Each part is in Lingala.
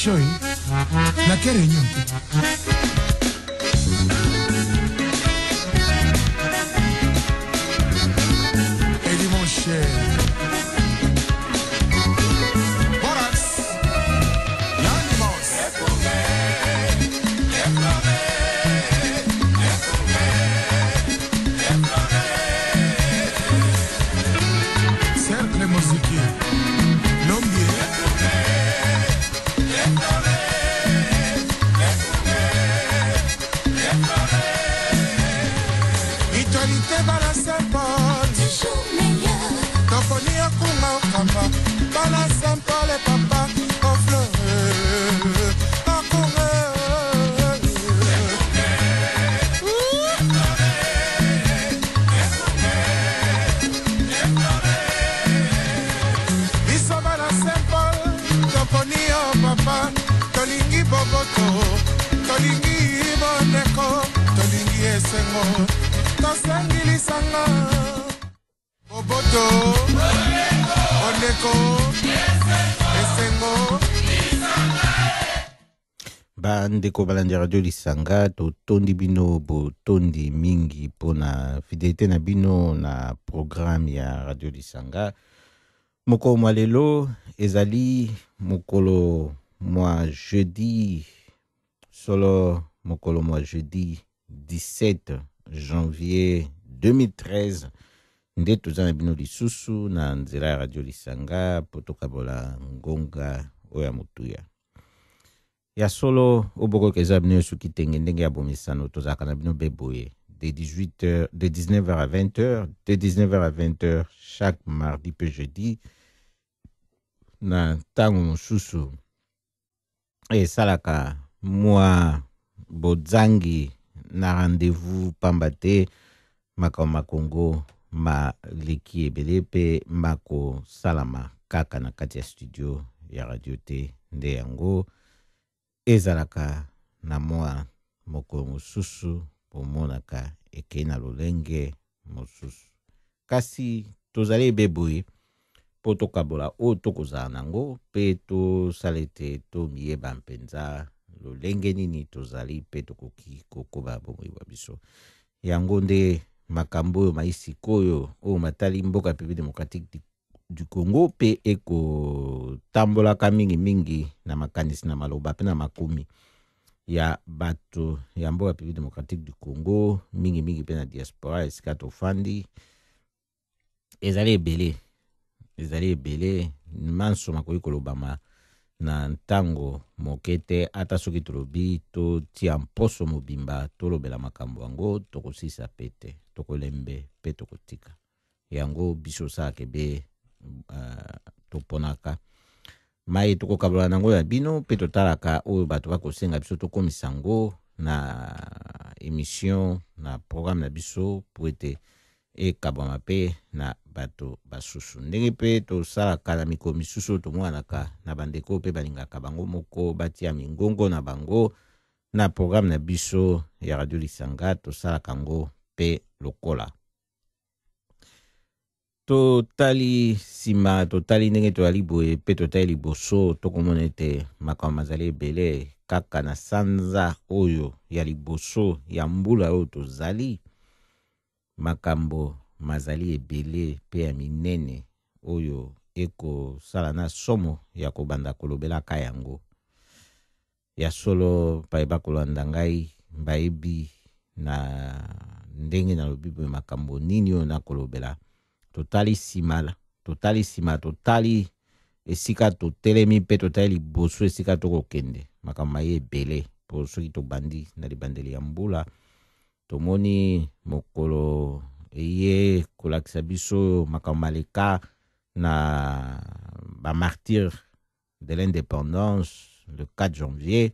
show na quelle réunion et dit mon cher Bala Saint-Paul et papa au fleur à courir Biso Bala Saint-Paul toponi au papa tolingi boboto tolingi boneko tolingi esengo tosengili sanga boboto Bandeko balandi radio Lisanga to tondi bino bo tondi mingi pona fidélité na bino na programme ya radio Lisanga moko mwa lelo ezali mokolo mwa jeudi solo mokolo mwa jeudi 17 janvier 2013 nde tozana bino lisusu na nzela ya radio Lisanga po tokabola ngonga oya mutuya ya solo oboko keza bino suki tenge ndenge ya bomisano tozaka na bino beboye de 19h à 20h de 19h à 20h chaque mardi pe jeudi na tango mosusu esalaka mwa bodzangi na rendez-vous pambate makao Congo ma leki ebele pe mako salama kaka na kati ya studio ya radio te nde yango ezalaka na mwa moko mosusu pomonaka eke na lolenge mosusu kasi tozali ebeboye po tokabola o tokozala nango pe tosala ete tomiyeba mpenza lolenge nini tozali pe tokoki kokoba bomoi bwa biso yango nde makambo oyo maisi koyo oyo matali mboka République démocratique du Congo pe eko tambolaka mingi na makanisi na maloba pe na makomi ya bato ya mboka République démocratique du Congo mingi pe na diaspora esika tofandi ezali ebele manso makoki kolobama na ntango mokete ata soki tolobi to tia mposo mobimba tolobela makambo yango tokosisa pete tokolembe pe tokotika yango biso sake be toponaka mai tokokabola nango ya bino pe totalaka oyo bato bakosenga biso tokomisa yango na émission na programme na biso po ete ekabwama pe na bato basusu ndenge pe tosalaka na mikolo misusu tomwanaka na bandeko pe balingaka bango moko batia mingongo na bango na programme na biso ya radio Lisanga tosalaka ngo pe lokola totali sima totali ndenge tozali boye pe totali liboso tokomona ete makambo mazali ebele kaka na sanza oyo ya liboso ya mbula oyo tozali makambo mazali ebele pe ya minene oyo eko sala na somo ya kobanda kolobelaka yango ya solo payeba kolanda ngai bayebi na ndenge na lobibo makambo nini oyo na kolobela totali sima totali esika totelemi pe totali liboso esika tokokende makambo maye ebele po soki tobandi na libandeli ya mbula tomoni mokolo eye kolakisa biso makambo maleka na ba martyr de l'indépendance le 4 janvier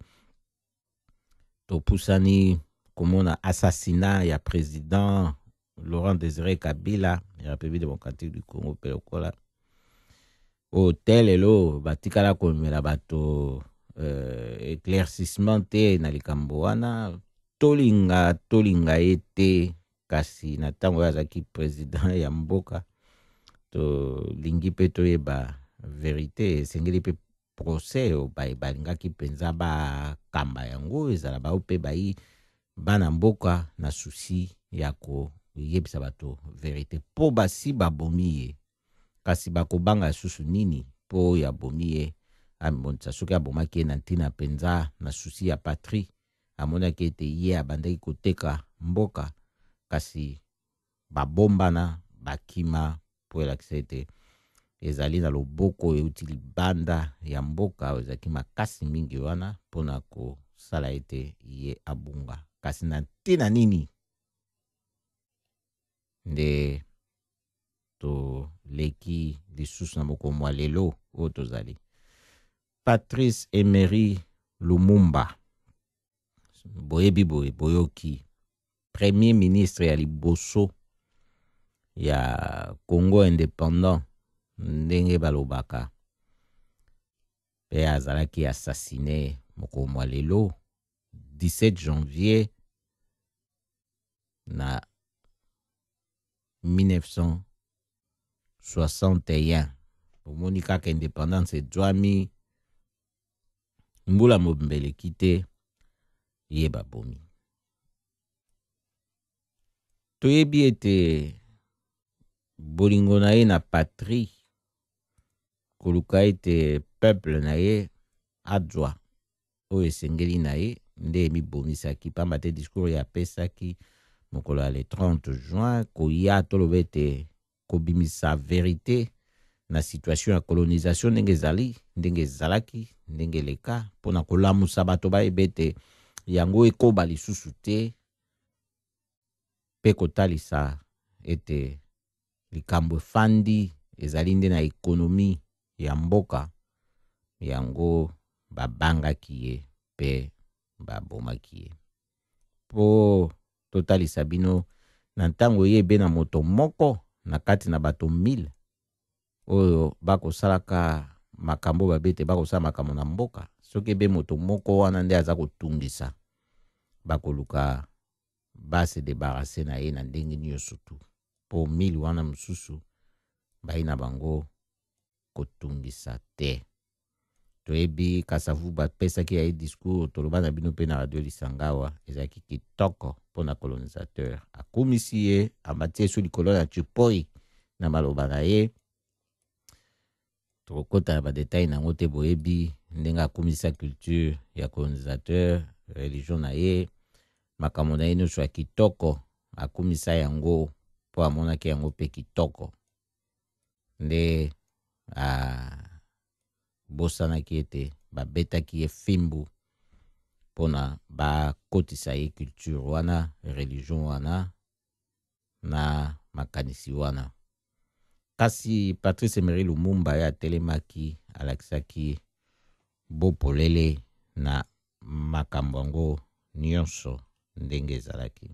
topusani komona assassinat ya président Laurent Désiré Kabila ya République démocratique du Congo pe lokola hotel elo batikala komela bato éclaircissement te na likambo wana tolinga ete kasi na tango azaki président ya mboka to lingi pe toyeba vérité esengeli pe procès o balingaki penza ba kamba yango ezala ba ope bai bana mboka na susi ya ko yebisa bato verite po basi babomi ye kasi bakobanga susu nini po ya bomi ye amonisa soki abomaki ye na ntina penza na susi ya patrie amonaki ete ye abandaki koteka mboka kasi babombana bakima po elakisa ete ezali na loboko euti libanda ya mboka ezalaki makasi mingi wana mpona kosala ete ye abunga kasi na ntina nini nde toleki lisusu na mokomo ya lelo oyo tozali Patrice Emery Lumumba boyebi boyoki premier ministre ya liboso ya Congo indépendant ndenge balobaka pe azalaki assassiné mokomo ya lelo 17 janvier na 1961 omoni kaka indépendance edwami mbula mobembeleki te ye babomi toyebi ete bolingo na ye na patrie koluka ete peuple na ye adwa oyo esengeli na ye nde emibomisaki pamba te discours ya apesaki mokolo ya le 30 juin koya toloba ete kobimisa verite na situation ya colonisation ndenge ezalaki ndenge eleka mpona kolamusa bato bayeba ete yango ekoba lisusu te mpe kotalisa ete likambo efandi ezali nde na ekonomi ya mboka yango babangaki ye mpe babomaki ye po totalisa bino na ntango ye ebe na moto moko na kati na bato 1000 oyo bakosalaka makambo babete bakosala makambo na mboka soki ebe moto moko wana nde aza kotungisa bakoluka base debarase na ye na ndenge nyonso tu po 1000 wana mosusu bai na bango kotungisa te toyebi Kasavu bapesaki ya ye discours toloba na bino mpe na radio Lisangawa ezalaki kitoko mpona colonisateur akumisi ye amatie so likolo na chipoi na maloba na ye tokokota na badetail nango te boyebi ndenge akumisa culture ya colonisateur religion na ye makambo na ye nyonso ya kitoko akumisa yango po amonaki yango mpe kitoko nde bosanaki ete babetaki ye fimbu mpona bakotisa ye culture wana religion wana na makanisi wana kasi Patrice Emery Lumumba ye atelemaki alakisaki bopolele na makambo yango nyonso ndenge ezalaki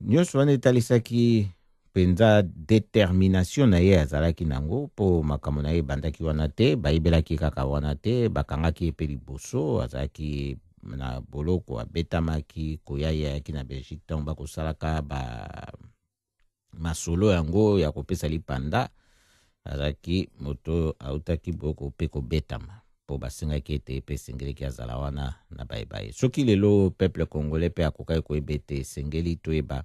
nyonso wana etalisaki penza determination na ye azalaki nango po makambo na ye ebandaki wana te bayebelaki kaka wana te bakangaki ye mpe liboso azalaki na boloko abetamaki koya ye ayaki na Belgique ntango bakosalaka masolo yango ya kopesa lipanda azalaki moto autaki boloko mpe kobetama po basengaki ete mpe esengelaki azala wana na bayebaye soki lelo peuple congolais mpe akokaki koyeba ete esengeli toyeba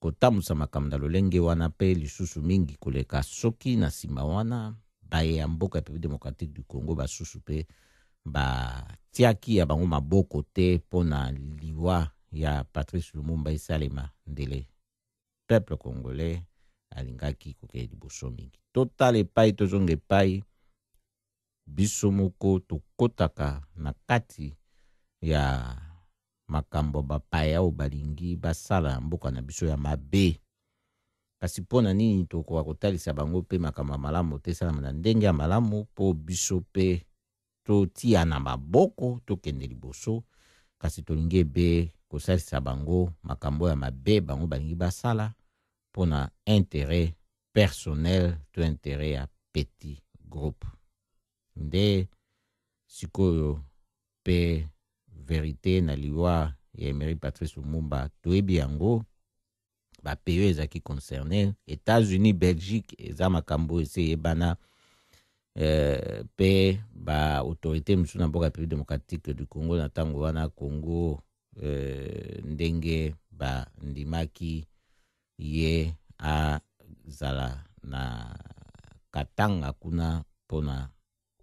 kotamusa makambo na lolenge wana mpe lisusu mingi koleka soki na nsima wana baye ya mboka ya République démocratique du Congo basusu mpe batiaki ya bango maboko te mpona liwa ya Patrice Lumumba esalema ndele peuple congolais alingaki kokende liboso mingi totala epai tozonga epai biso moko tokotaka na kati ya makambo bapaya oyo balingi basala na mboka na biso ya mabe kasi mpona nini tokoka kotalisa bango mpe makambo ya malamu te esalama na ndenge ya malamu mpo biso mpe totia na maboko tokende liboso kasi tolingi ebe kosalisa bango makambo ya mabe bango balingi basala mpona intérêt personnel to intérêt ya petit groupe nde sikoyo mpe verite na liwa ya Emery Patrice Lumumba toyebi yango bapeyo ezalaki concerné États-Unis Belgique eza makambo ese yebana pe ba autorité msu na mboka République démocratique du Congo na tango wana Congo ndenge ba ndimaki ye azala na katanga kuna pona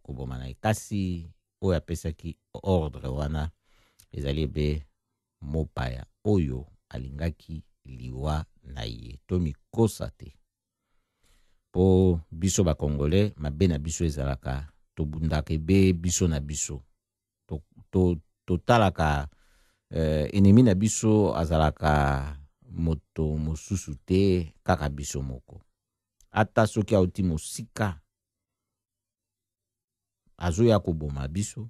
koboma na ekasi oyo apesaki ordre wana ezali be mopaya oyo alingaki liwa na ye to mikosa te po biso ba Congolais mabe na biso ezalaka tobundaka ebe biso na biso totalaka ennemi na biso azalaka moto mosusu te kaka biso moko ata soki auti mosika azoya koboma biso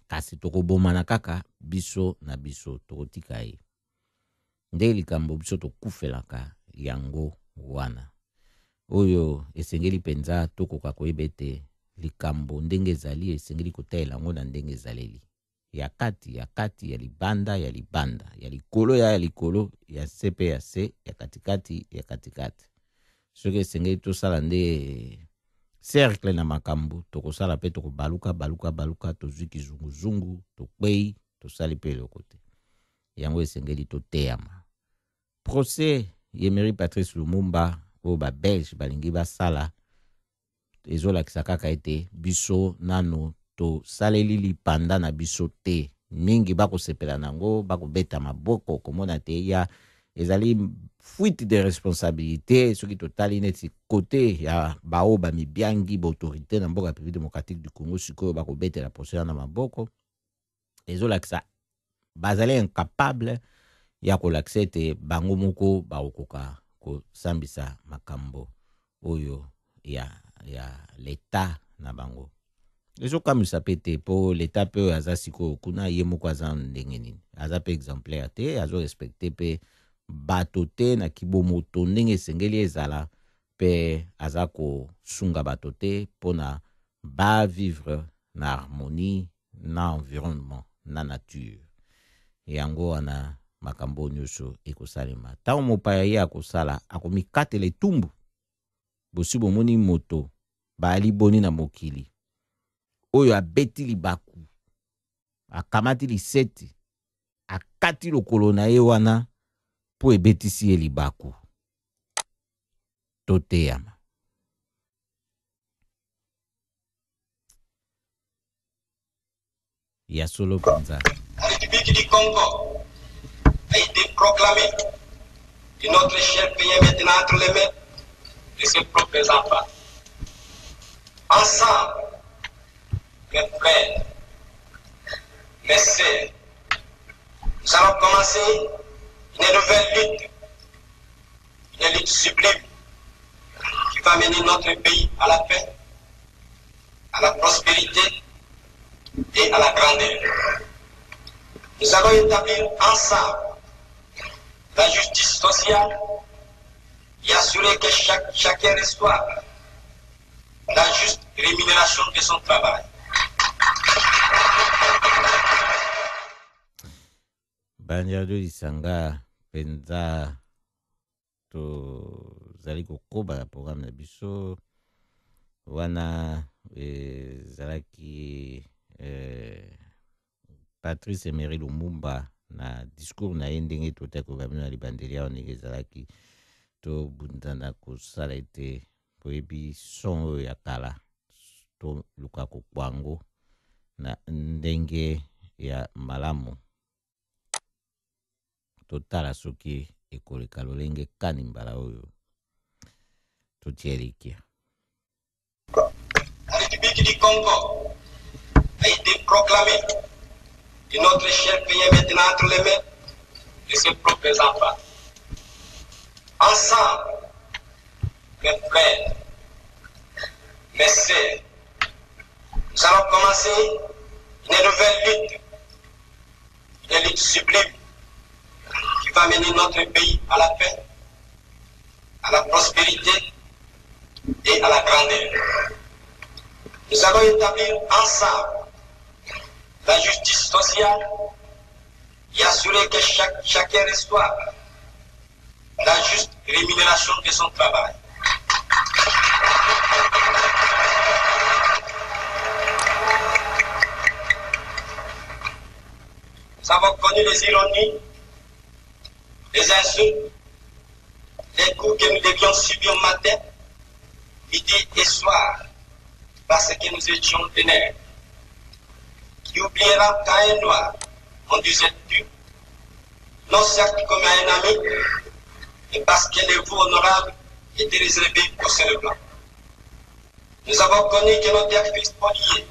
kasi tokoboma na kaka biso na biso tokotika ye nde likambo biso tokufelaka yango wana oyo esengeli penza tokoka koyeba ete likambo ndenge ezali esengeli kotaela yango na ndenge ezaleli ya kati ya libanda ya likolo ya likolo ya se pe ya se ya katikati ya katikati soki esengeli tosala nde cercle na makambo tokosala pe tokobaluka tozwi kizunguzungu tokwei tosali pe eloko te yango esengeli toteyama procès Yemery Patrice Lumumba oyo babelge balingi basala ezolakisa kaka ete biso nano tosaleli lipanda na biso te mingi bakosepela nango bakobeta maboko komona te ya ezali fuite de responsabilité soki totali neti kote ya bao bamibiangi baautorité na mboka République démocratique du Congo sikoyo bakobetela procès na maboko ezolakisa bazali incapable ya kolakisa ete bango moko baokoka kosambisa makambo oyo ya l'État na bango ezokamwisa pe te po l'État pe oyo aza sikoyo kuna ye moko aza ndenge nini aza pe exemplaire te azorespecte pe bato te na kibomoto ndenge esengeli ezala pe aza kosunga bato te mpona bavivre na harmonie na environnement na nature yango wana makambo nyonso ekosalema ntango mopaya ye akosala akomikatela etumbu bosi bomoni moto baali boni na mokili oyo abeti libaku akamati liseti akati lokolo na ye wana po ebetisi ye libaku toteyama ya solo penza. La République du Congo a été proclamée et notre cher pays est maintenant entre les mains de ses propres enfants. Ensemble, mes frères, mes sœurs, nous allons commencer une nouvelle lutte, une lutte sublime qui va mener notre pays à la paix, à la prospérité et à la grandeur. Nous allons établir ensemble la justice sociale et assurer que chacun reçoive la juste rémunération de son travail. Banjado Lisanga penza to zali kokoba la programme na biso wana zalaki Patrice Yemery Lumumba na discours na ye ndenge totako bamino na libandeli awo ndenge ezalaki tobundana kosala ete poyebi son oyo ya kala toluka kokwango na ndenge ya malamu totala soki ekoleka lolenge kani mbala oyo totia elikia. La République du Congo a été proclamée et notre cher pays est maintenant entre les mains de ses propres enfants. Ensemble, mes frères, mes sœurs, nous allons commencer une nouvelle lutte, une lutte sublime qui va mener notre pays à la paix, à la prospérité et à la grandeur. Nous allons établir ensemble la justice sociale et assurer que chacun reçoive la juste rémunération de son travail. Nous avons connu les ironies, les insultes, les coups que nous devions subir matin, midi et soir, parce que nous étions ténèbres. Qui oubliera qu'à un noir, on disait tu, non certes comme à un ami, mais parce que les voix honorables étaient réservés pour ce blanc. Nous avons connu que nos terres furent spoliées,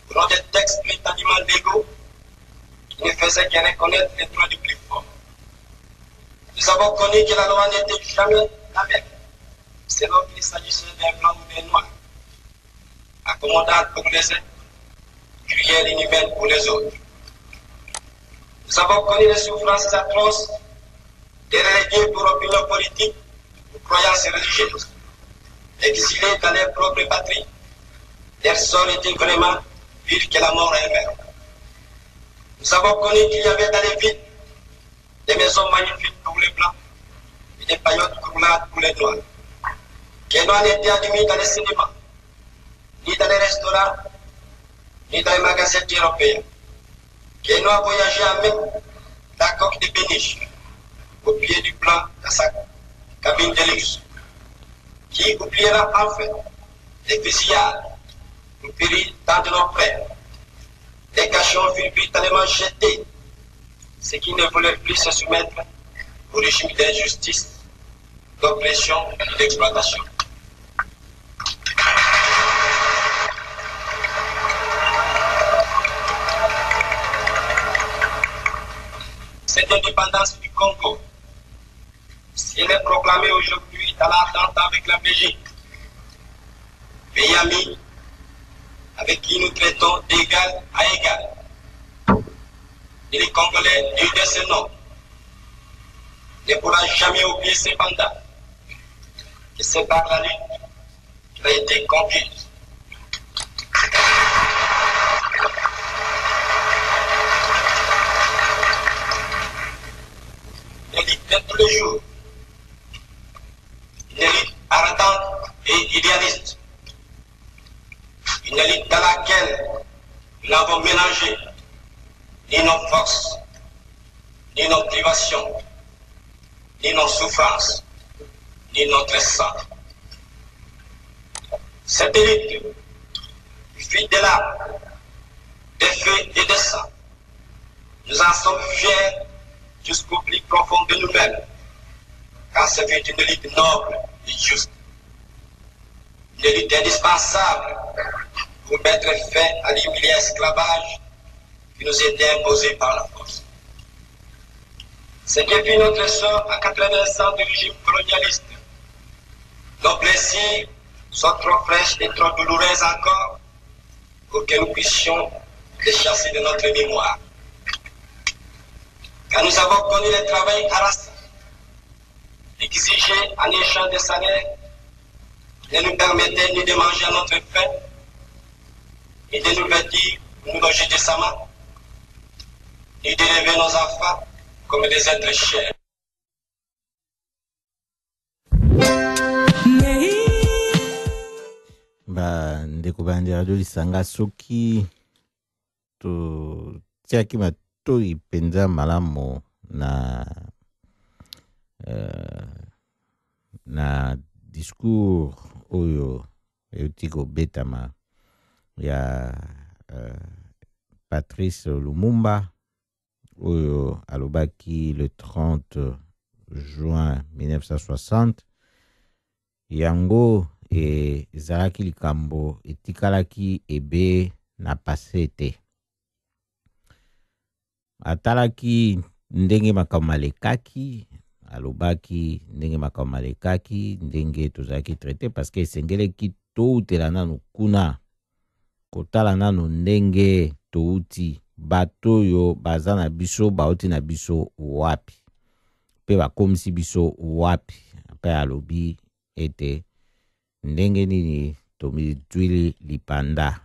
pour des textes prétendument légaux, qui ne faisaient que reconnaître les droits du plus fort. Nous avons connu que la loi n'était jamais la même, selon qu'il s'agissait d'un blanc ou d'un noir, accommodante pour les uns, cruelle inhumaine pour les autres. Nous avons connu les souffrances atroces des relégués pour opinion politique ou croyances religieuses, exilés dans leur propre patrie. Leur sort était vraiment pire que la mort elle-même. Nous avons connu qu'il y avait dans les villes des maisons magnifiques pour les blancs et des paillotes courlades pour les noirs. Que les noirs n'étaient admis dans les cinémas, ni dans les restaurants, ni dans les magasins européens. Que les noirs voyageaient à même la coque de péniche, au pied du blanc dans sa cabine de luxe. Qui oubliera enfin les fusillades, nous périt tant de nos frères. Les cachons furent brutalement jetés, ceux qui ne voulaient plus se soumettre au régime d'injustice, d'oppression et d'exploitation. Cette indépendance du Congo, si elle est proclamée aujourd'hui dans l'entente avec la Belgique, pays ami avec qui nous traitons d'égal à égal, et les Congolais du de ce nom ne pourra jamais oublier cependant que c'est par la lutte qu'il a été conquise. Une lutte de tous les jours, une lutte ardente et idéaliste, une lutte dans laquelle nous n'avons mélangé ni nos forces, ni nos privations, ni nos souffrances, ni notre sang. Cette lutte fuit de larmes, des feux et des sangs. Nous en sommes fiers jusqu'au plus profond de nous-mêmes, car ce fut une lutte noble et juste. Une lutte indispensable pour mettre fin à l'humiliant esclavage qui nous était imposé par la force. C'est depuis notre sort à 80 ans du régime colonialiste. Nos blessures sont trop fraîches et trop douloureuses encore pour que nous puissions les chasser de notre mémoire. Quand nous avons connu le travail harassant, exigé en échange de salaire, ne nous permettait ni de manger à notre faim, ni de nous vêtir ou nous loger décemment, ni d'élever nos enfants comme des êtres chers. Ndeko bandi radio lisanga soki to tiaki matoi penza malamu na discours oyo eutiko betama ya Patrice Lumumba oyo alobaki le 30 juin 1960 yango ezalaki likambo etikalaki ebe na pase te. Atalaki ndenge makambo alekaki, alobaki ndenge makambo alekaki, ndenge tozalaki traité parce que esengeleki toutela nanu kuna kotala nanu ndenge touti bato yo baza na biso bauti na biso wapi pe bakomisi biso wapi. Pe alobi ete ndenge nini tomituili lipanda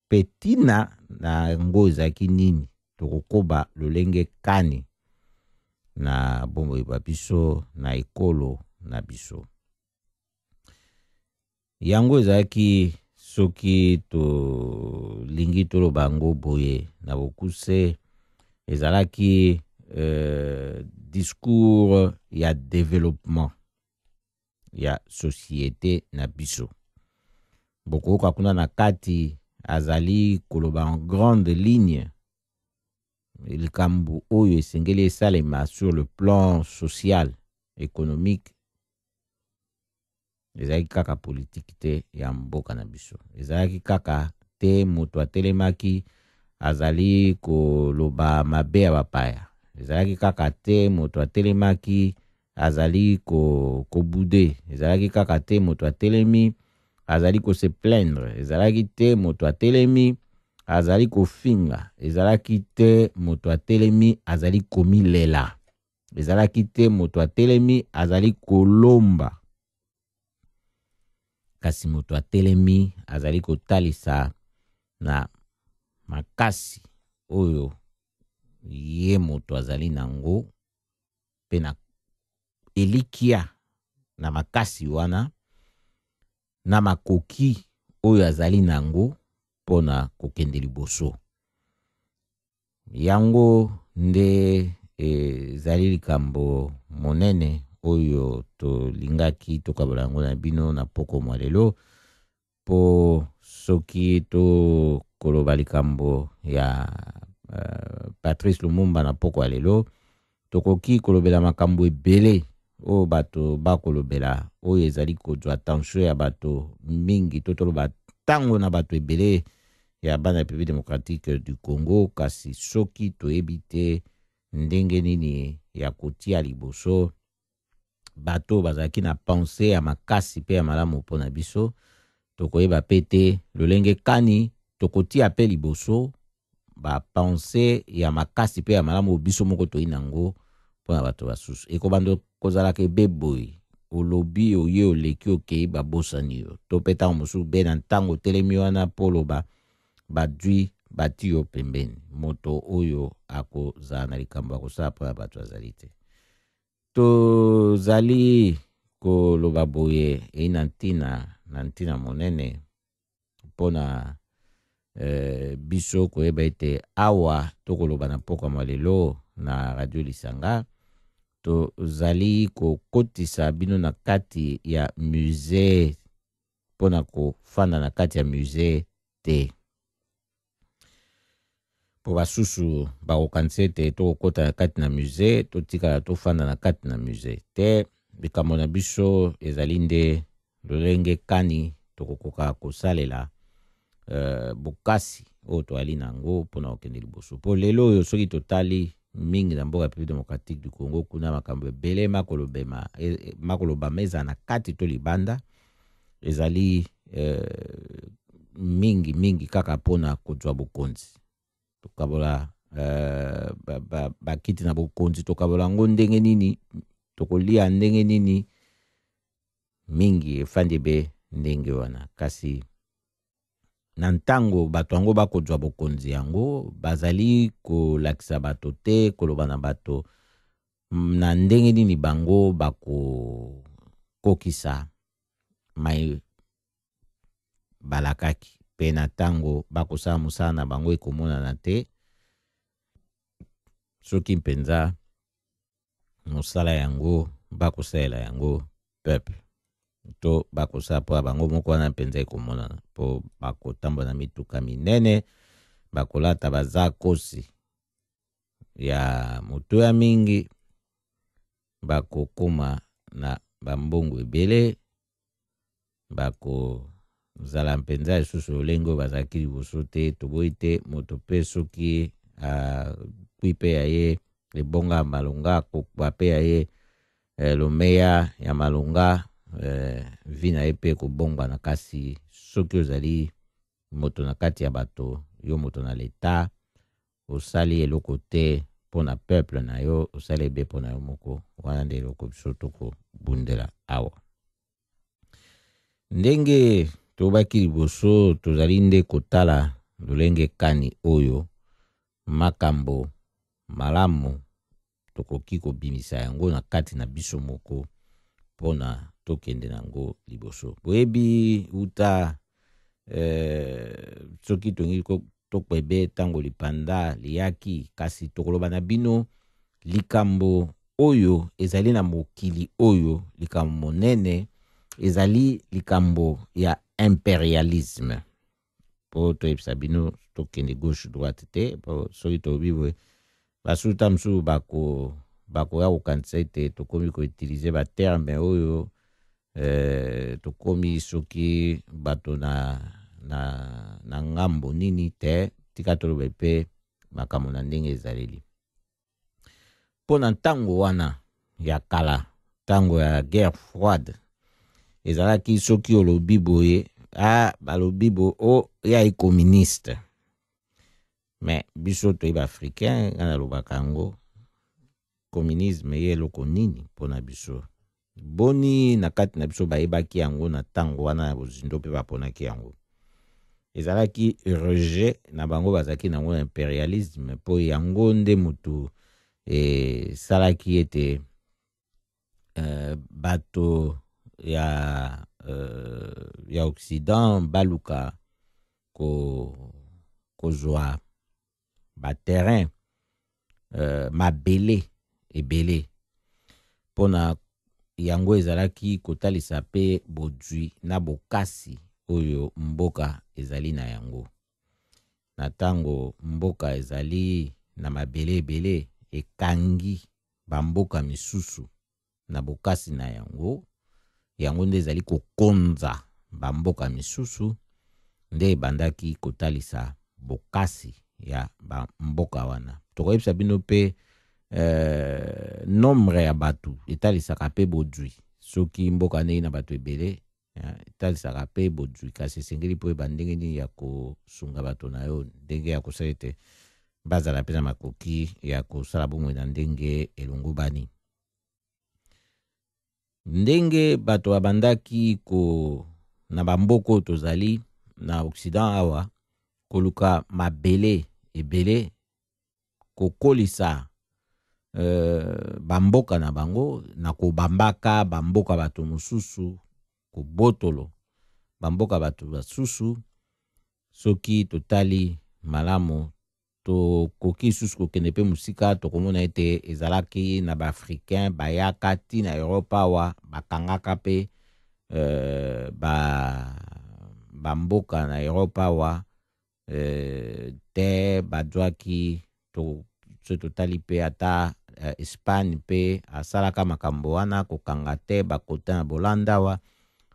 petina na ngo ezaki nini tokokoba lolenge kani na bomoi ba biso na ekolo na biso. Yango ezaki soki to lingi tolo bango boye na bokuse ezalaki discours ya développement ya société na biso. Bokoka kuna na kati azali koloba en grande ligne likambo oyo esengeli esalema sur le plan social, économique. Ezalaki kaka politique te ya mboka na biso. Ezalaki kaka te moto atelemaki azali koloba mabe ya bapaya. Ezalaki kaka te moto atelemaki azali kobude. Ezalaki kaka te moto atelemi azali ko se plaindre. Ezalaki te moto atelemi azali kofinga. Ezalaki te moto atelemi azali komilela. Ezalaki te moto atelemi azali kolomba. Kasi moto atelemi azali kotalisa na makasi oyo ye moto azali nango pe na elikia na makasi wana na makoki oyo azali nango pona kokende liboso. Yango nde ezali likambo monene oyo tolingaki tokabola yango na bino na poko mwa lelo po soki to koloba likambo ya Patrice Lumumba na poko ya lelo tokoki kolobela makambo ebele o bato bakolobela oyo ezali kozwa attention ya bato mingi to toloba tango na bato ebele ya bana République démocratique du Congo. Kasi soki toyebi te ndenge nini ya kotia liboso bato bazalaki na pense ya makasi pe ya malamu mpona biso, tokoyeba pe te lolenge kani tokotia pe liboso ba pense ya makasi pe ya malamu biso moko toyi nango mpona bato basusu. Ekobando kozalaka ebeboyi olobi oye oleki okei babosani yo to pe ntango mosusu be na ntango telemi wana poloba badwi bati yo pembeni moto oyo akozala na likambo akosala mpona bato azali te. Tozali koloba boye na ntina monene mpona biso koyeba ete awa tokoloba na poko ya lelo na Radio Lisanga tozali kokotisa bino na kati ya musée mpona kofanda na kati ya musée te. Po basusu bakokanisi ete tokokota na kati na musée totikala tofanda na kati na musée te. Likambo na biso ezali nde lolenge kani tokokoka kosalela bokasi oyo toali nango mpona kokende liboso. Po lelo oyo soki totali mingi na mboka République démocratique du Congo kuna makambo ebele makolobama eza na kati to libanda ezali mingi kaka mpona kozwa bokonzi. Tokabola bakiti na bokonzi tokabola ngo ndenge nini tokolia ndenge nini mingi efandi be ndenge wana. Kasi na ntango bato yango bakozwa bokonzi yango bazali kolakisa bato te koloba na bato na ndenge nini bango bakokokisa mai balakaki pe na ntango bakosala mosala na bango ekomonana te. Soki mpenza mosala yango bakosalela yango peuple to bakosala mpo bango moko wana mpenza ekomonana mpo bakotambola na mituka minene bakolata baza kosi ya moto ya mingi bakokoma na bambongo ebele bakozala mpenza lisusu olengo bazalaki liboso te. Toboyi te moto pe soki kui pe ya ye ebonga ya malonga kokwa pe ya ye lomeya ya malonga vi na ye pe kobongwa na. Kasi soki ozali moto na kati ya bato yo moto na leta osali eloko te mpona peuple na yo osali ebe mpona yo moko wana nde eloko biso tokobundela awa. Ndenge tobaki liboso tozali nde kotala lolenge kani oyo makambo malamu tokoki kobimisa yango na kati na biso moko mpona tokende nango liboso. Boyebi uta soki tongi tokwebe tango lipanda liaki kasi tokoloba na bino likambo oyo ezali na mokili oyo likambo monene ezali likambo ya impérialisme po toyebisa bino tokende gauche droite te po soki tobiwe basuta msu bakoya kokanisa ete tokomi koutilize baterme oyo tokomi soki bato na ngambo nini te tika toloba mpe makambo na ndenge ezaleli mpo na ntango wana ya kala ntango ya guerre froide ezalaki soki olobi boye balobi bo ya communiste mais biso toyeba africain nga nalobaka yango communisme ye eloko nini mpo na biso boni na kati na biso bayebaki yango na ntango wana ya bozindo mpe baponaki yango ezalaki rejet na bango bazalaki nango na impérialisme mpo yango nde mutu esalaki ete bato ya Occident baluka kozwa baterrain mabele ebele mpona yango ezalaki kotalisa mpe bodwi na bokasi oyo mboka ezali na yango na ntango mboka ezali na mabele ebele ekangi bamboka misusu na bokasi na yango nde ezali kokonza bamboka misusu nde ebandaki kotalisa bokasi ya bamboka wana tokoyebisa bino mpe nombre ya bato etalisaka mpe bodwi soki mboka ndenge na bato ebele etalisaka mpe bodwi kasi esengeli mpo eba ndenge nini ya kosunga bato na yo ndenge ya kosala ete bazala mpe na makoki ya kosala bomoi na ndenge elongobani ndenge bato babandaki na bamboka oyo tozali na Occident awa koluka mabele ebele kokolisa bamboka na bango na kobambaka bamboka bato mosusu kobotolo bamboka bato basusu soki totali malamu tokoki susu kokende mpe mosika tokomona ete ezalaki na baafricain bayaka ti na Europe awa bakangaka mpe bamboka na Europe awa te badwaki so totali mpe ata Espagne mpe asalaka makambo wana kokanga te bakota na Bolanda awa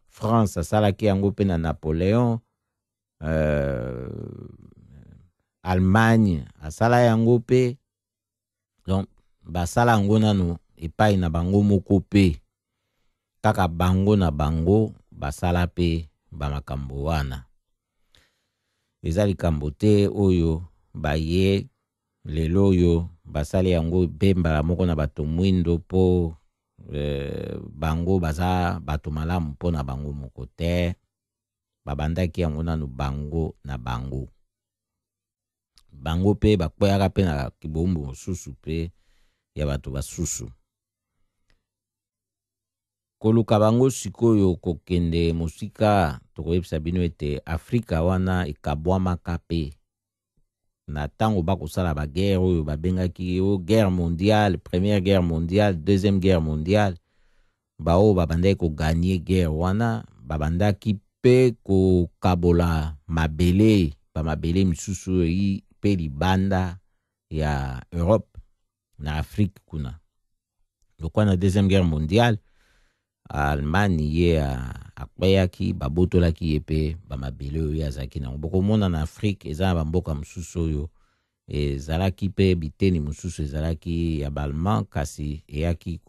France asalaki yango mpe na Napoléon Allemagne asala yango mpe donc basala yango nano epai na bango moko mpe kaka bango na bango basala mpe bamakambo wana eza likambo te oyo baye lelo oyo basali yango bembala moko na bato mwindo mpo bango baza bato malamu mpo na bango moko te babandaki yango nano bango na bango mpe bakweyaka mpe na kibombo mosusu mpe ya bato basusu koluka bango sikoyo kokende mosika tokoyebisa bino ete Afrika wana ekabwamaka mpe na ntango bakosala bagere oyo babengaki guerre mondiale, première guerre mondiale, deuxième guerre mondiale bao babandaki koganye guerre wana babandaki mpe kokabola mabele bamabele misusu oyo mpe libanda ya Europe na Afrique kuna lokwa na deuxième guerre mondiale Allemagne ye akweyaki babotolaki ye mpe bamabele oyo azalaki nango bokomona na Afrique eza na bamboka mosusu oyo ezalaki mpe biteni mosusu ezalaki ya Balman kasi eyaki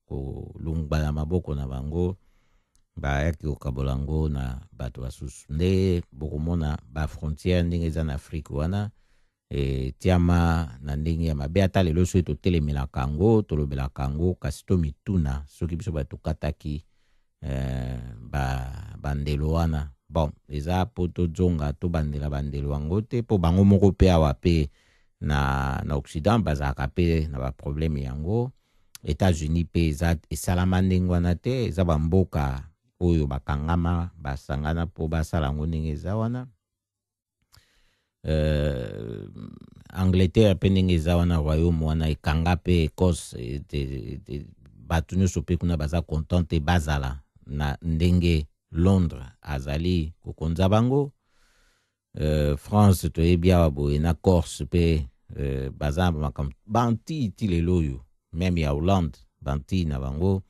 kolungba na maboko na bango bayaki kokabola ngo na bato basusu nde bokomona bafrontière ndenge eza na Afrique wana tiama na ndenge ya mabe ata lelo soki totelemelaka yango tolobelaka yango kasi tomituna soki biso batokataki bandelo wana bon eza po tozonga tobandela bandelo yango te po bango moko mpe awa mpe na Occident bazalaka mpe na baprobleme yango États-Unis mpe eza esalama ndenge wana te eza bamboka oyo bakangama basangana po basala yango ndenge eza wana. Donc, bazalaka mpe na baprobleme yango. États-Unis mpe eza esalama ndenge wana te eza bamboka oyo bakangama basangana po basala yango ndenge eza wana. Donc, bazalaka mpe na baprobleme yango. États-Unis mpe eza esalama ndenge wana te eza bamboka oyo bakangama basala yango ndenge eza wana. Angleterre pe ndenge eza wana royaume wana ekanga pe Écosse bato nyonso pe kuna baza content te bazala na ndenge Londres azali kokonza bango. France toyebi awa boye na Corse pe baza banti ti lelo oyo meme ya Hollande banti na bango.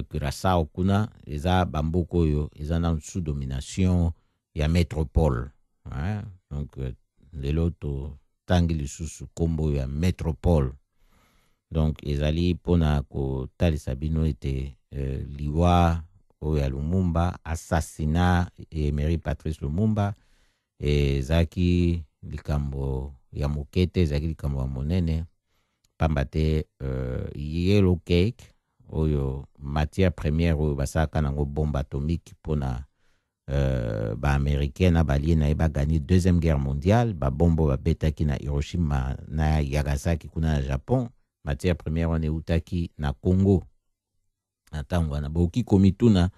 Curaçao kuna eza bamboka oyo eza na sous domination ya métropole, donc lelo to tangi lisusu kombo ya métropole. Donc ezali pona kotalisa bino ete liwa oyo ya Lumumba, assassinat Emery Patrice Lumumba ezaki likambo ya mokete, ezaki likambo ya monene pamba te yellow cake oyo matière première oyo basaka nango bombe atomique pona ba-américain na balie na ye bagani deuxième guerre mondiale, babombo babetaki na Hiroshima na Nagasaki kuna na Japon. Matière première wana eutaki na Congo. Na ntango wana boki komituna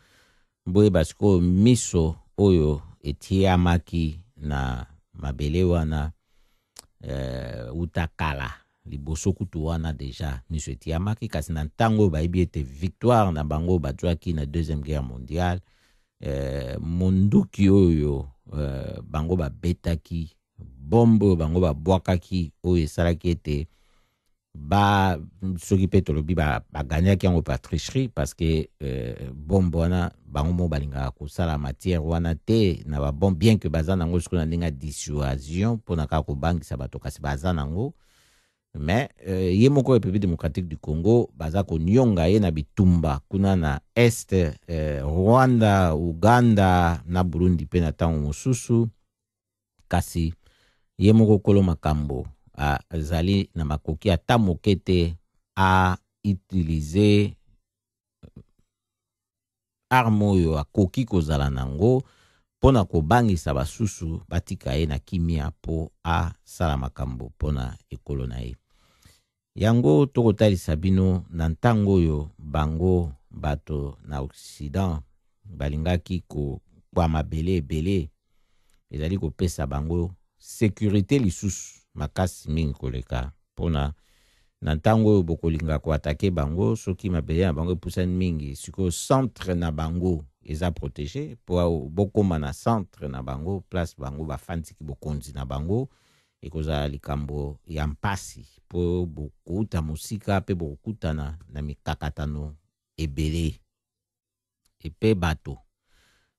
boye basiko miso oyo etiamaki na mabele wana utakala liboso kutu wana deja miso etiamaki, kasi na ntango bayebi ete victoire na bango bazwaki na deuxième guerre mondiale. Monduki oyo bango babetaki bombo bango babwakaki oyo esalaki ete soki pe tolobi baganyaki yango pa tricherie parce que bombo wana bango mo balingaka kosala matière wana te na babombe, bien que baza nango sikoyo na ndenge ya dissuasion mpona kaka kobangisa bato, kasi baza nango. Mais ye moko République démocratique du Congo baza konyonga ye na bitumba kuna na est, Rwanda, Uganda na Burundi pe na tango mosusu, kasi ye moko kolo makambo azali na makoki ata moke te a utiliser arme oyo akoki kozala nango pona kobangisa basusu batika ye na kimia po asala makambo pona ekolo na ye. Yango tokotalisa bino na ntango oyo bango bato na Occident balingaki kwa mabele ebele ezali kopesa bango sécurité lisusu makasi mingi koleka pona na ntango oyo bokolinga koatake bango soki mabele na bango epusani mingi sikoyo centre na bango eza protégé po bokoma na centre na bango place bango bafandiki bokonzi na bango ekozala likambo ya mpasi po bokuta mosika pe bokutana na mikakatano ebele epe bato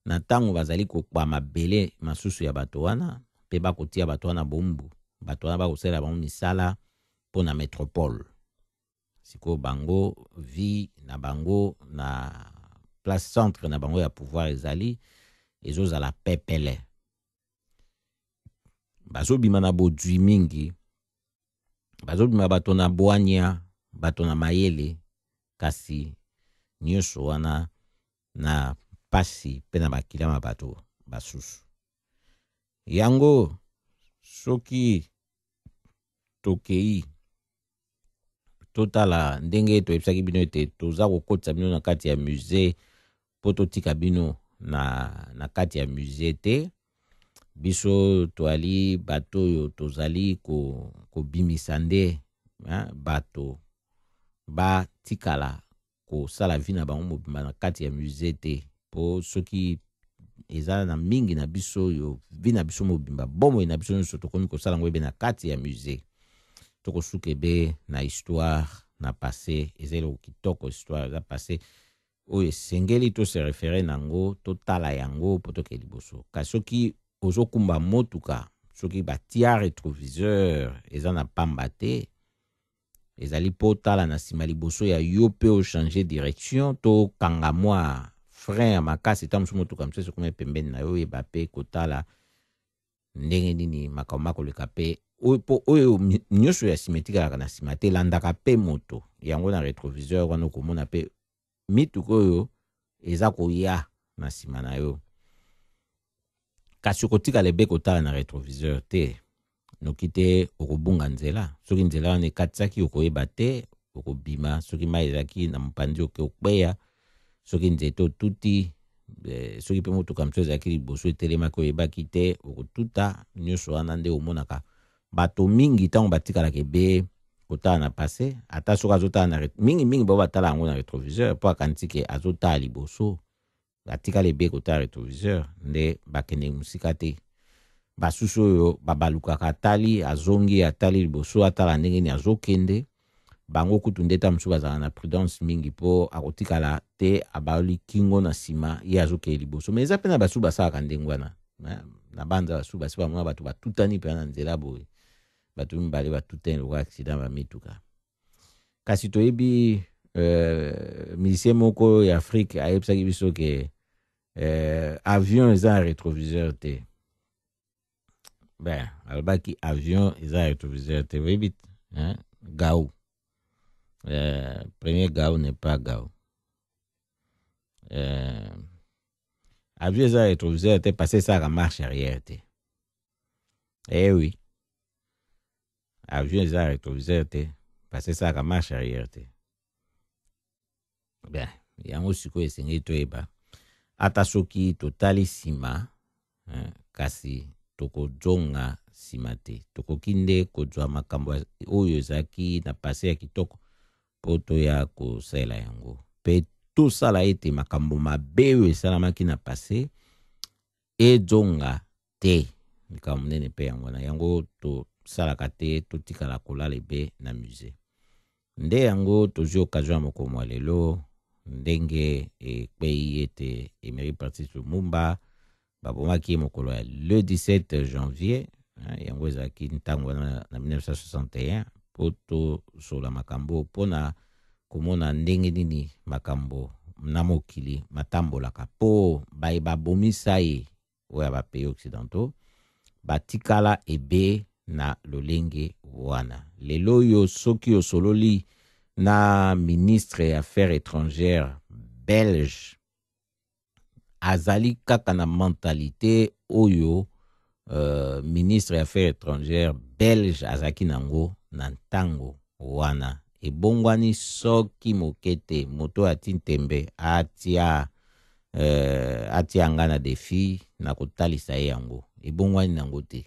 na ntango bazali kokwa mabele masusu ya bato wana pe bakotia bato wana bombu, bato wana bakosala bango misala po na métropole siko bango vie na bango na place centre na bango ya pouvoir ezali ezozala pepele. Bazobima na bodwi mingi, bazobima bato na bwanya, bato na mayele, kasi nyonso wana na pasi pe na bakilama bato basusu. Yango soki tokei totala ndenge toyebisaki bino ete toza kokotisa bino na kati ya musée po totika bino na kati ya musée te, biso toali bato oyo tozali kobimisa nde bato batikala kosala vi na bango mobimba na kati ya musée te, po soki eza na mingi na biso oyo vi na biso mobimba bomoi na biso nyonso tokomi kosala ngo ebe na kati ya musée tokosuka ebe na histoire na passé ezelo kitoko histoire za passé oyo esengeli to se référer nango totala yango po toke liboso. Kasi soki ozokumba motuka soki batia rétroviseur eza na pamba te ezali po tala na nsima liboso ya yo pe o changer direction to kanga mwa frein ya makasi ta mosu motuka mosusu ekoma pembeni na yo yeba pe kotala ndenge nini makambo makoleka pe oyo nyonso ya nsima etikalaka na nsima te elandaka pe moto yango na rétroviseur wana okomona pe mituka oyo eza koya na nsima na yo. Kasi okotikala ebe kotala na rétroviseur te noki te okobunga nzela, soki nzela wana ekatisaki okoyeba te okobima, soki mai ezalaki na mopandi okweya, soki nzete otuti soki mpe motuka mosusu ezalaki liboso etelemaki oyebaki te okotuta nyonso wana nde omonaka bato mingi ntango batikalaka ebe kotala na pase ata soki azotala na mingi bao batala yango na rétroviseur mpo akanisi ke azotala liboso batikala ebe kotala rétroviseur nde bakende mosika te basusu oyo babalukaka atali azongi atali liboso atala ndenge nini azokende bango kutu nde ta mosusu bazala na prudence mingi mpo akotikala te abali kingo na nsima ye azokende liboso me eza mpe na basusu basalaka ndenge wana na banza basusu basi bamona bato batutani mpe na nzela boye bato mibale batutani lokola accident bamituka kasi toyebi musicien moko ya Afrique ayebisaki biso ke avion eza na rétroviseur te ben alobaki avion eza na rétroviseur te oyebi gao premier gao n'est pas gao avion eza na rétroviseur te parce esalaka marche arrière te oui avion eza na rétroviseur te parce esalaka marche arrière te ben yango sikoyo esengeli toyeba ata soki totali nsima kasi tokozonga nsima te tokoki nde kozwa makambo oyo ezalaki na pase ya kitoko mpo toya kosalela yango mpe tosala ete makambo mabe oyo esalamaki na pase ezonga te likambo monene mpe yango na yango tosalaka te totikala kolala ebe na musée nde yango tozwi okazio ya mokomo ya lelo ndenge ekpei ete Emery Patrice Lumumba babomaki ye mokolo ya le 17 janvier yango ezalaki ntango na 1961 mpo tosola makambo mpona komona ndenge nini makambo na mokili matambolaka mpo babomisa ye oyo ya bapays occidentaux batikala ebe na lolenge wana lelo oyo soki osololi na ministre ya affaires étrangères belge azali kaka na mentalité oyo ministre ya affaires étrangères belge azalaki nango na ntango wana ebongwani soki moke te moto ati ntembe atia nga na defi na kotalisa ye yango ebongwani nango te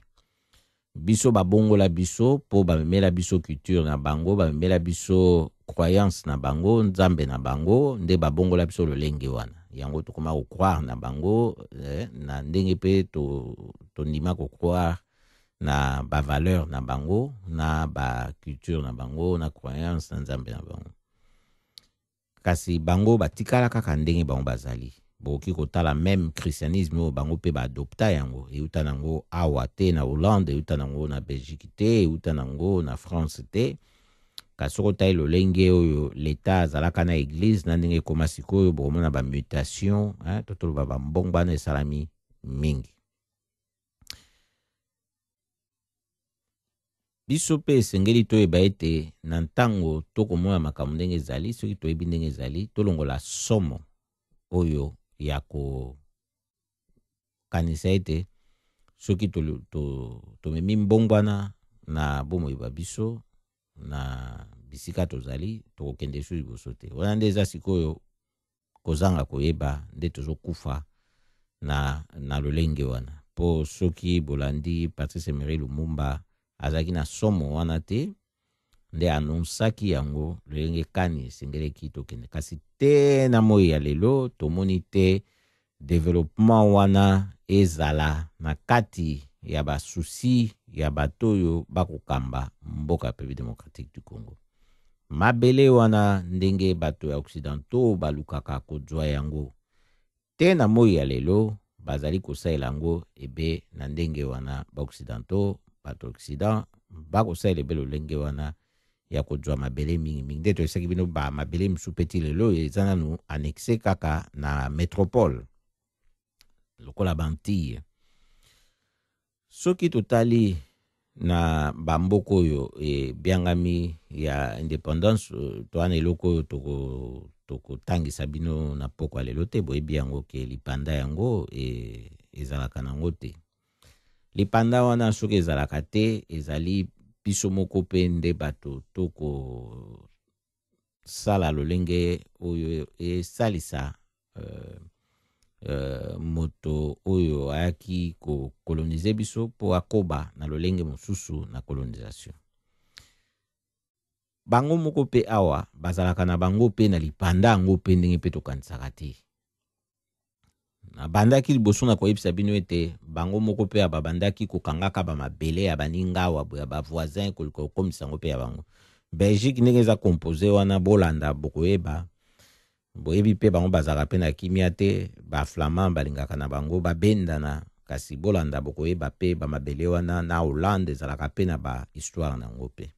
biso babongola biso mpo bamemela biso culture na bango bamemela biso croyance na bango nzambe na bango nde babongola biso lolenge wana yango tokoma kokroire na bango na ndenge mpe tondima kokroire na bavaleur na bango na baculture na bango na croyance na nzambe na bango kasi bango batikala kaka ndenge bango bazali boki kotala même christianisme oyo bango mpe baadopta yango euta nango awa te na Hollande euta nango na Belgique te euta nango na France te kasi soko otali lolenge oyo leta azalaka na église na ndenge ekoma sikoyo bokomona bamutation totoloba bambongbana esalami mingi biso mpe esengeli toyeba ete na ntango tokomona makambo ndenge ezali soki toyebi ndenge ezali tolongola somo oyo ya kokanisa ete soki tomemi mbongwana na bomoi ba biso na bisika tozali tokokende su liboso te wana nde eza sikoyo kozanga koyeba nde tozokufa na lolenge wana mpo soki bolandi Patrice Emery Lumumba azalaki na somo wana te nde anonsaki yango lolenge kani esengeleki tokende kasi te na moi ya lelo tomoni te développement wana ezala na kati ya basusi ya bato oyo bakokamba mboka ya République démocratique du Congo mabele wana ndenge bato ya occidentaux balukaka kozwa yango te na moi ya lelo bazali kosalela yango ebe na ndenge wana ba-occidentaux bato occident bakosalela ebe lolenge wana ya kozwa mabele mingi nde toyesaki bino mabele mosusu peti lelo eza nanu annexe kaka na métropole lokola bantille soki totali na bamboka oyo ebiangami ya indépendance toana eloko oyo tokotangisa bino na pokwa lelo te boyebi yango ke lipanda yango ezalaka nango te lipanda wana soki ezalaka te ezali biso moko mpe nde bato tokosala lolenge oyo esalisa moto oyo ayaki ko coloniser biso po akoba na lolenge mosusu na colonisation. Bango moko pe awa bazalaka na bango pe na lipanda yango pe ndenge pe tokanisaka te. Na bandaki liboso na koyebisa bino ete bango moko pe babandaki kokangaka bamabele ya baningawa ya bavoisin kokomisa yango pe ya bango. Belgique ndenge eza compose wana bolanda bokoyeba boyebi pe bango bazalaka pe na kimia te, baflamand balingaka na bango babendana, kasi bolanda bokoyeba pe bamabele wana na Hollande ezalaka pe na ba histoire na yango pe.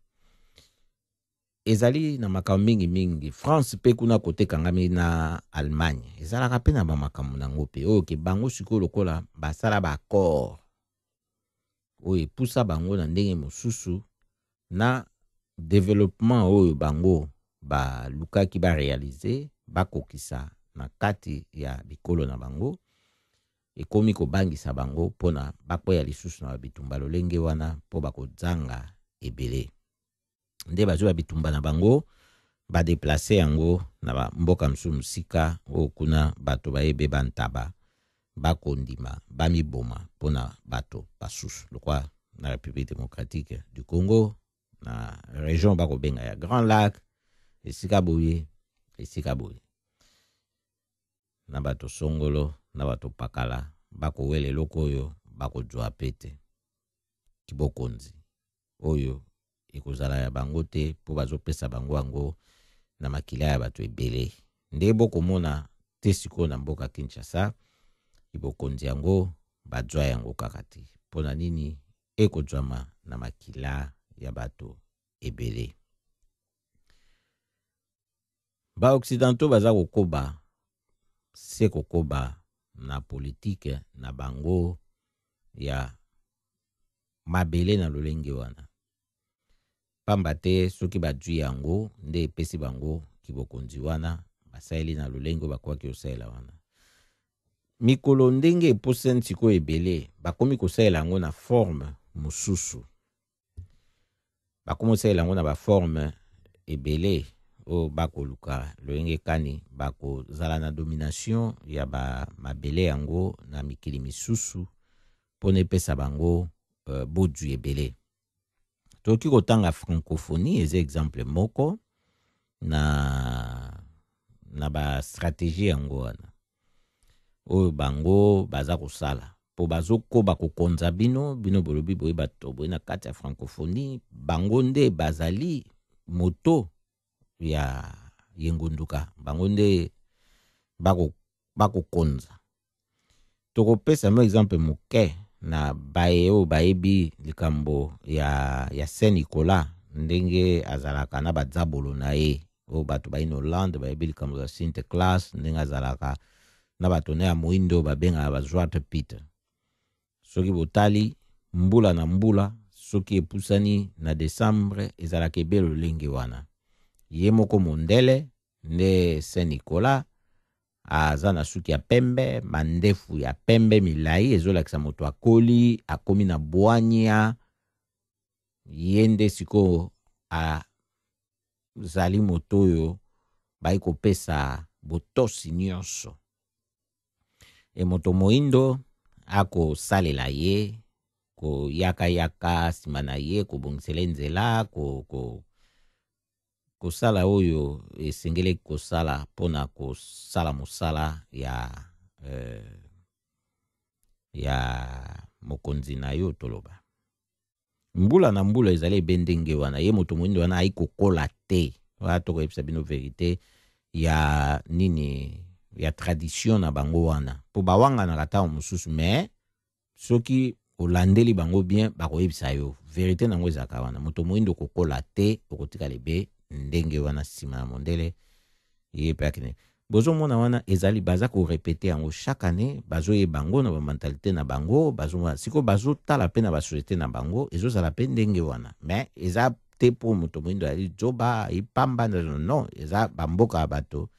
Ezali na makambo mingi mingi. France pe kuna kote kangami na Allemagne ezalaka pe na bamakambo nango pe oyo ke bango sikoyo lokola basala ba accord oyo epusa bango na ndenge mosusu na développement oyo bango balukaki barealize bakokisa na kati ya bikolo na bango ekomi kobangisa bango mpona bakwea lisusu na bitumba lolenge wana mpo bakozanga ebele. Nde bazwa bitumba na bango badeplace yango na mboka mosusu mosika oyo kuna bato bayebe bantaba bakondima bamiboma mpona bato basusu lokwa na République démocratique du Congo na région bakobenga ya Grand Lac esika boye na bato songolo na bato pakala bakowele eloko oyo bakozwa pete kibokonzi oyo ekozala ya bango te po bazopesa bango yango na makila ya bato ebele. Nde bokomona te sikoyo na mboka Kinshasa kibokonzi yango bazwa yango kaka te mpona nini ekozwama na makila ya bato ebele. Ba occidentaux baza kokoba se kokoba na politike na bango ya mabele na lolenge wana. Pamba te soki bazwi yango nde epesi bango kibokonzi wana basaeli na lolenge bakwaki osaela wana. Mikolo ndenge eposen siko ebele bakomi kosaela yango na forme mosusu. Bakomi kosaela yango na ba forme ebele o bakoluka lolenge kani bakozala na domination ya ba mabele yango na mikili misusu mpona epesa bango bodu ebele. Toki kotanga francophonie eza exemple moko na ba stratégie yango wana oyo bango baza kosala po bazokoba kokonza bino bolobi boye bato boye na kati ya francophonie bango nde bazali moto ya yengunduka bango nde bakokonza. Tokopesa mo exemple moke na baye oyo bayebi likambo ya Saint Nicolas ndenge azalaka na bazabolo na ye oyo bato baina Hollande bayebi likambo ya Sinterklaas ndenge azalaka na bato na ya moindo babengaka ba Zwarte Piet. Soki botali mbula na mbula soki epusani na Desembre ezalaka ebele lolenge wana. Ye moko mondele nde Saint Nicolas aza na suki ya pembe mandefu ya pembe milai ezolakisa moto akoli akomi na bwanya yende siko azali moto oyo bai kopesa botosi nyonso. Moto moindo ako salela ye ko yaka sima na ye kobongisela nzela kosala oyo esengeli kosala mpona kosala mosala ya mokonzi na yo toloba. Mbula na mbula ezali ebendenge wana ye moto moindo wana aikokola te toko yebisa bino verite ya nini ya tradition na bango wana po bawanga na kata mosusu me soki olandeli bango bien bakoyebisa yo verite nango ezaka wana moto moindo kokola te okotika lebe ndenge wana sima na mondele ye pakine bozo mona wana ezali baza ko répéter yango chaque année bazo ye bango na ba mentalité na bango bazo siko bazo tala pe na ba société na bango ezozala pe ndenge wana mais eza te po moto moindo ali zoba ipamba non eza bamboka bato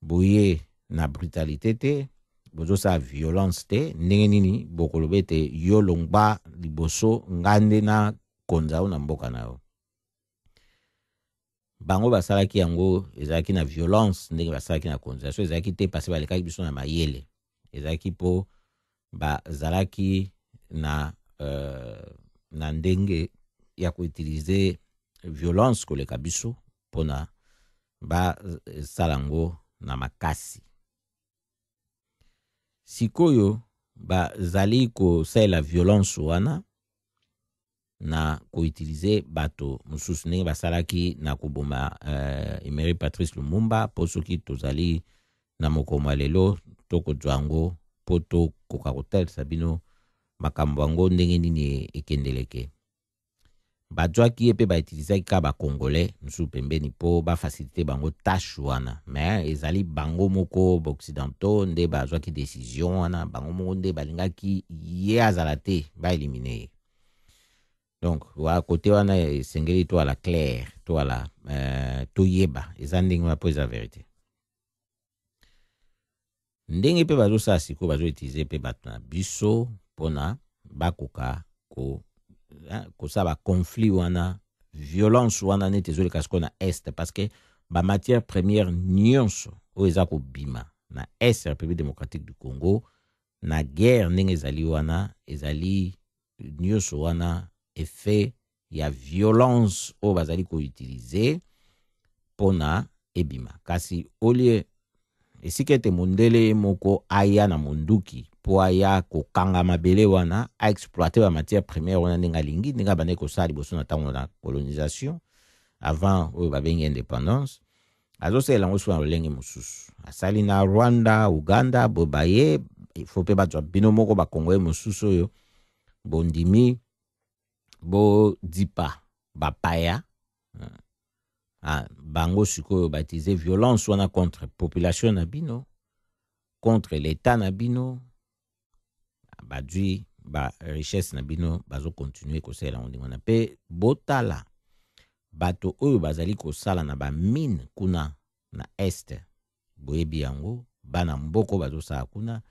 boye na brutalité te bozo sa violence te ndenge nini bokolobe te yo longba liboso ngande na konza na mboka na yo. Bango basalaki yango ezalaki na violence ndenge basalaki na konza so ezalaki te parce balekaki biso na mayele ezalaki mpo bazalaki na ndenge ya koutilize violence koleka biso mpona basala yango na makasi. Sikoyo bazali kosalela violence wana na koutilize bato mosusu ndenge basalaki na koboma Emery Patrice Lumumba mpo soki tozali na mokolo ya lelo tokozwa yango mpo tokoka kotalisa bino makambo yango ndenge nini ekendeleke. Bazwaki ye mpe baitilizaki ka bakongolais mosusu pembeni mpo bafasilite bango tashe wana, me ezali bango moko baoccidentaux nde bazwaki décision wana, bango moko nde balingaki ye azala te baelimine ye. Donc wa kote wana esengeli to ala clair to ala toyeba eza ndenge wana mpo eza verité. Ndenge mpe bazosala sikoyo bazoutilize mpe bato na biso mpona bakoka kosala conflit wana, violence wana neti ezoleka sikoyo na este, parce que bamatière première nyonso oyo eza kobima na este République démocratique du Congo na guerre ndenge ezali wana, ezali nyonso wana effet ya violence oyo bazali koutilize mpona ebima. Kasi olie esika ete mondele moko aya na monduki po aya kokanga mabele wana a exploiter ba matière première wana ndenge alingi, ndenge abandaki kosala liboso na ntango na colonisation avant oyo babengi indépendance, azosalela yango so na lolenge mosusu. Asali na Rwanda, Uganda, bobaye ifo mpe bazwa bino moko bakongole mosusu oyo bondimi bodipa bapaya bango sikoyo batize violence wana contre population na bino, contre l'état na bino, badwi ba richesse na bino bazo continuer kosalela ngo ndenge wana. Mpe botala bato oyo bazali kosala na bamine kuna na este, boyebi yango bana mboko bazosala kuna,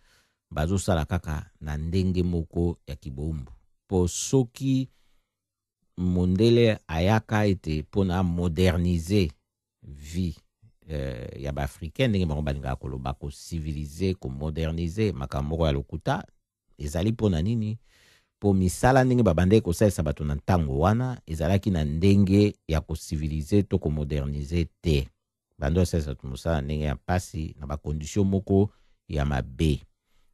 bazosala kaka na ndenge moko ya kibombu po soki mondele ayaka ete mpona moderniser vie ya baafricain ndenge bango balingaka koloba kocivilize, komodernize makambo moko ya lokuta, ezali mpona nini? Po misala ndenge babandeki kosalisa bato na ntango wana ezalaki na ndenge ya kocivilize to komodernize te. Bando asalisa bato mosala ndenge ya mpasi na bakondisio moko ya mabe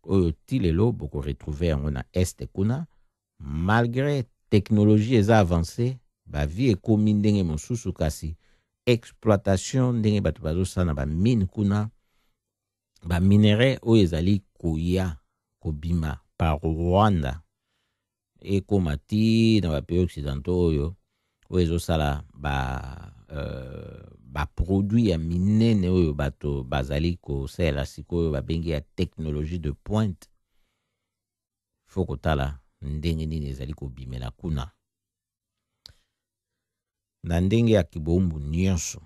oyo ti lelo boko retrouve yango na este kuna, malgré technologie eza avancée, ba vie ekomi ndenge mosusu, kasi exploitation ndenge bato bazosala na bamine kuna, baminere oyo ezali koya kobima par Rwanda ekoma ti na bapays occidentaux oyo ezosala baproduit ya minene oyo bato bazali kosalela sikoyo babengi ya technologie de pointe. Faut kotala ndenge nini ezali kobimela kuna na ndenge ya kibombu nyonso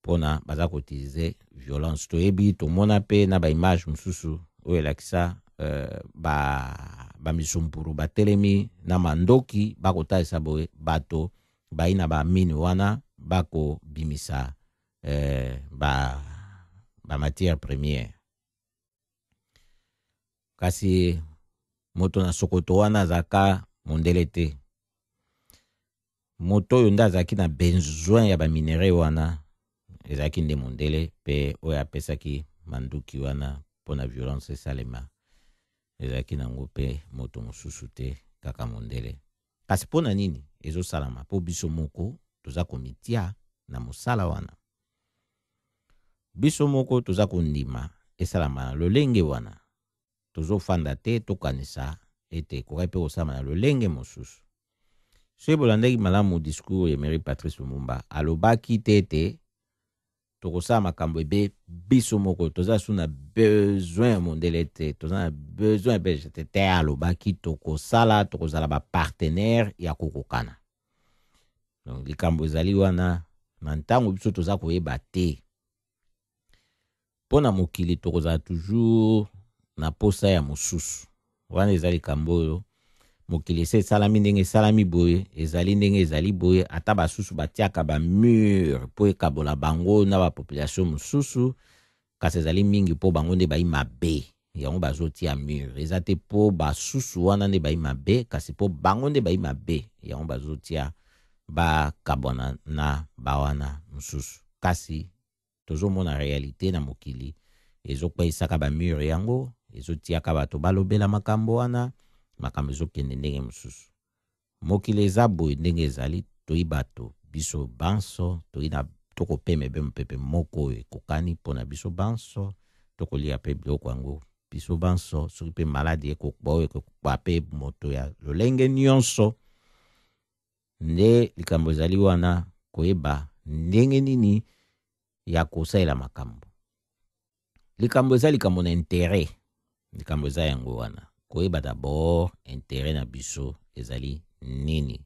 mpona baza koutilize violence. Toyebi tomona mpe na baimage mosusu oyo elakisa bamisumpuru batelemi na mandoki bakotalisa boye bato bai na bamine wana bakobimisa matière première. Kasi moto na sokoto wana azaka mondele te, moto oyo nde azalaki na besoin ya baminere wana ezalaki nde mondele, mpe oyo apesaki manduki wana mpona violence esalema ezalaki nango mpe moto mosusu te, kaka mondele. Kasi mpona nini ezosalama? Po biso moko toza komitia na mosala wana, biso moko toza kondima esalama na lolenge wana, tozofanda te tokanisa ete kokai mpe kosalama na lolenge mosusu. Soki bolandaki malamu discours ya Emery Patrice Lumumba, alobaki te ete tokosala makambo ebe biso moko toza su na besoin ya mondele te, toza na besoin ya bejete te. Alobaki tokosala, tokozala bapartenaire ya kokokana. Donc likambo ezali wana na ntango biso toza koyeba te. Pona mokili tokozala toujours na posa ya mosusu. Wana ezali likambo oyo mokili ese salami ndenge salami boye, ezali ndenge ezali boye, ata basusu batiaka ba mur po ekabola bango na ba population mosusu, kasi ezali mingi po bango nde bai mabe yango bazotia mur eza te po basusu wana nde bai mabe kasi po bango nde bai mabe yango bazotia bakabwana na bawana mosusu kasi tozomona réalité na mokili ezokweisaka bamur yango ezotiaka bato balobela makambo wana makambo ezokende ndenge mosusu mokili eza boye ndenge ezali toyi bato biso banso toyi na tokopema ebe mopepe moko oyo ekokani mpona biso banso tokolia mpe biloko yango biso banso soki mpe maladi ekokba oyo ekokba mpe moto ya lolenge nyonso nde likambo ezali wana koyeba ndenge nini ya kosalela makambo likambo eza likambo na intérêt likambo eza yango wana koyeba d'abord intérêt na biso ezali nini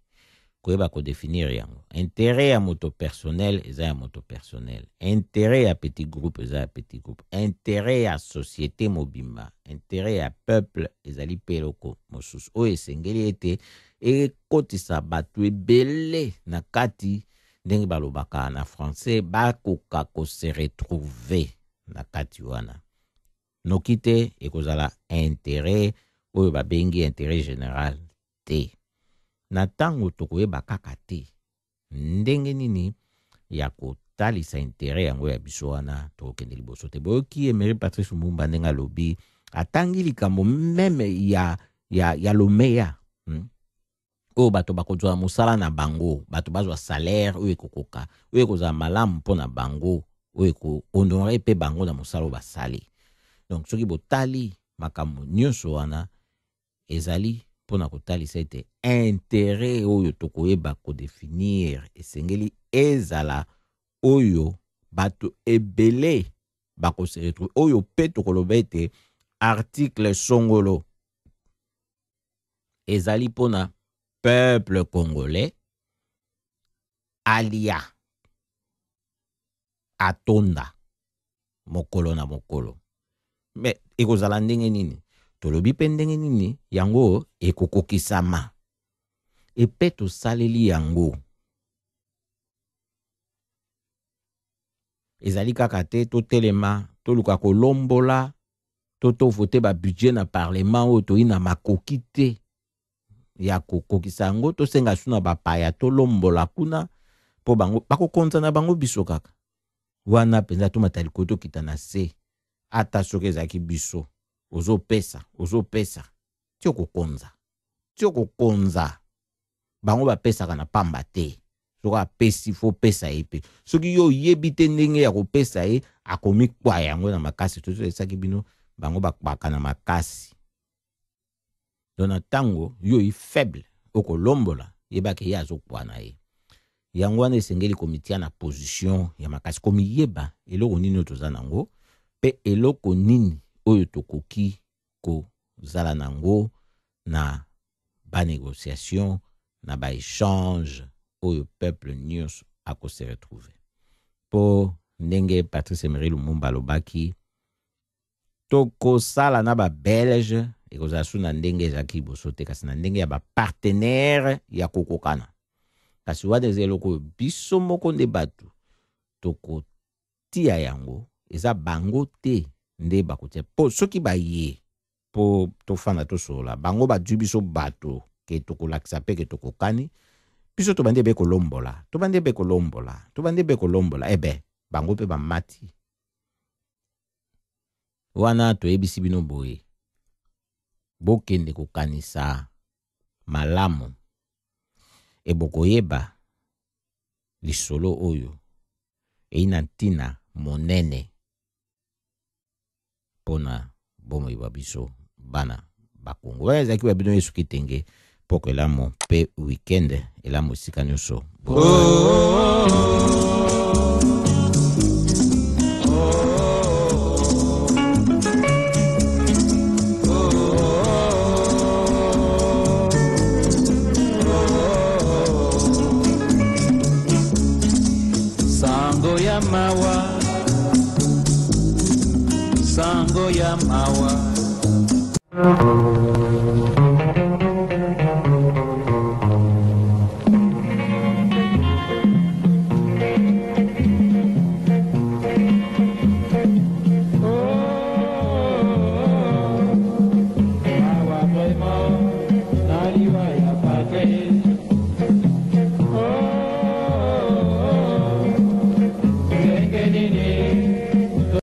koyeba kodefinir yango intérêt ya moto personnel eza ya moto personnel intérêt ya petit groupe eza ya petit groupe intérêt ya société mobimba intérêt ya peuple ezali mpe eloko mosusu oyo esengeli ete ekotisa bato ebele na kati ndenge balobaka na français bakoka kose retrouver na kati wana noki te ekozala intérêt oyo babengi intérêt général te na ntango tokoyeba kaka te ndenge nini ya kotalisa intérêt yango ya biso wana tokokende liboso te boyoki Emery Patrice Lumumba ndenge alobi atangi likambo meme ya lomeya oyo bato bakozwa mosala na bango bato bazwa salaire oyo ekokoka oyo ekozala malamu mpo na bango oyo ekohonore mpe bango na mosala oyo basali donc soki botali makambo nyonso wana ezali mpona kotalisa ete intérêt oyo tokoyeba kodefinir esengeli ezala oyo bato ebele bakose retrouve oyo mpe tokoloba ete article songolo ezali mpona peuple congolais alia atonda mokolo na mokolo me ekozala ndenge nini tolobi mpe ndenge nini yango ekokokisama epe tosaleli yango ezali kaka te totelema toluka kolombola tovote babudget na parlement oyo toyi na makoki te ya kokokisa yango tosenga suna bapaya tolombola kuna po bango bakokonza na bango biso kaka wana penza tomata likoto kita na se ata soki ezalaki biso ozopesa tio kokonza bango bapesaka na pamba te soki apesi fo pesa ye pe soki yo yebi te ndenge ya kopesa ye akomi kwa yango na makasi tozoesaki bino bango bakpaka na makasi dona tango yo yi faible okolombola yebaki ye azokwa na ye yango wana esengeli komitia na position ya makasi komiyeba eloko nini oyo toza nango pe eloko nini oyo tokoki kozala nango na banégociation na baéchange oyo peuple nyonso akose retrouve po ndenge Patrice Emery Lumumba alobaki tokosala na babelge ekozala su na ndenge ezalaki liboso te kasi na ndenge ya bapartenere ya kokokana kasi wana eza eloko oyo biso moko nde bato tokotia yango eza bango te nde bakotia po soki baye po tofanda tosola bango badwi biso bato ke tokolakisa mpe ke tokokani biso tobandi ebe kolombola ebe bango mpe bamati wana toyebisi bino boye bokende kokanisa malamu ebokoyeba lisolo oyo eina ntina monene pona bomoi ba biso bana bakongo wana ezalaki babino yesu kitenge poko elamo mpe weekend elamo esika nyonso Sango ya mawa